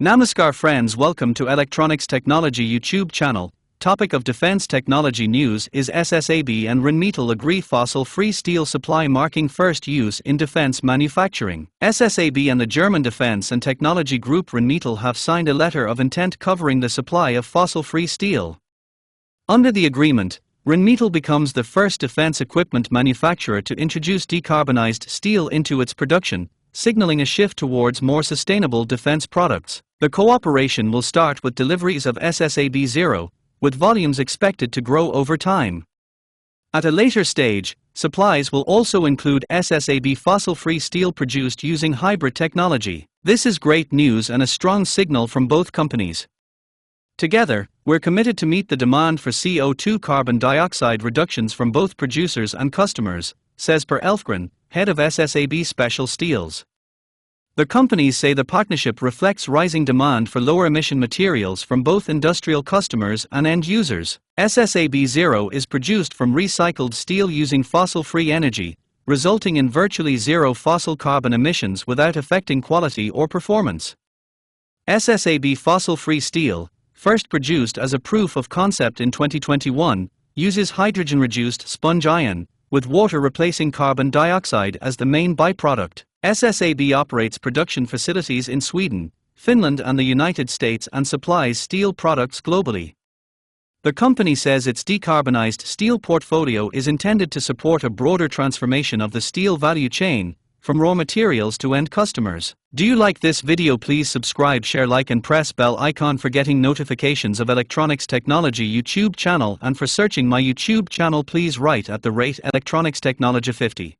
Namaskar friends, welcome to Electronics Technology YouTube channel. Topic of Defense Technology News is SSAB and Rheinmetall agree fossil-free steel supply marking first use in defense manufacturing. SSAB and the German defense and technology group Rheinmetall have signed a letter of intent covering the supply of fossil-free steel. Under the agreement, Rheinmetall becomes the first defense equipment manufacturer to introduce decarbonized steel into its production, signaling a shift towards more sustainable defense products. The cooperation will start with deliveries of SSAB 0, with volumes expected to grow over time. At a later stage, supplies will also include SSAB fossil-free steel produced using hybrid technology. This is great news and a strong signal from both companies. Together, we're committed to meet the demand for CO2 carbon dioxide reductions from both producers and customers, says Per Elfgren, head of SSAB Special Steels. The companies say the partnership reflects rising demand for lower-emission materials from both industrial customers and end users. SSAB 0 is produced from recycled steel using fossil-free energy, resulting in virtually zero fossil carbon emissions without affecting quality or performance. SSAB fossil-free steel, first produced as a proof of concept in 2021, uses hydrogen-reduced sponge iron, with water replacing carbon dioxide as the main byproduct. SSAB operates production facilities in Sweden, Finland and the United States and supplies steel products globally. The company says its decarbonized steel portfolio is intended to support a broader transformation of the steel value chain, from raw materials to end customers. Do you like this video? Please subscribe, share, like and press bell icon for getting notifications of Electronics Technology YouTube channel, and for searching my YouTube channel please write @electronics technology 50.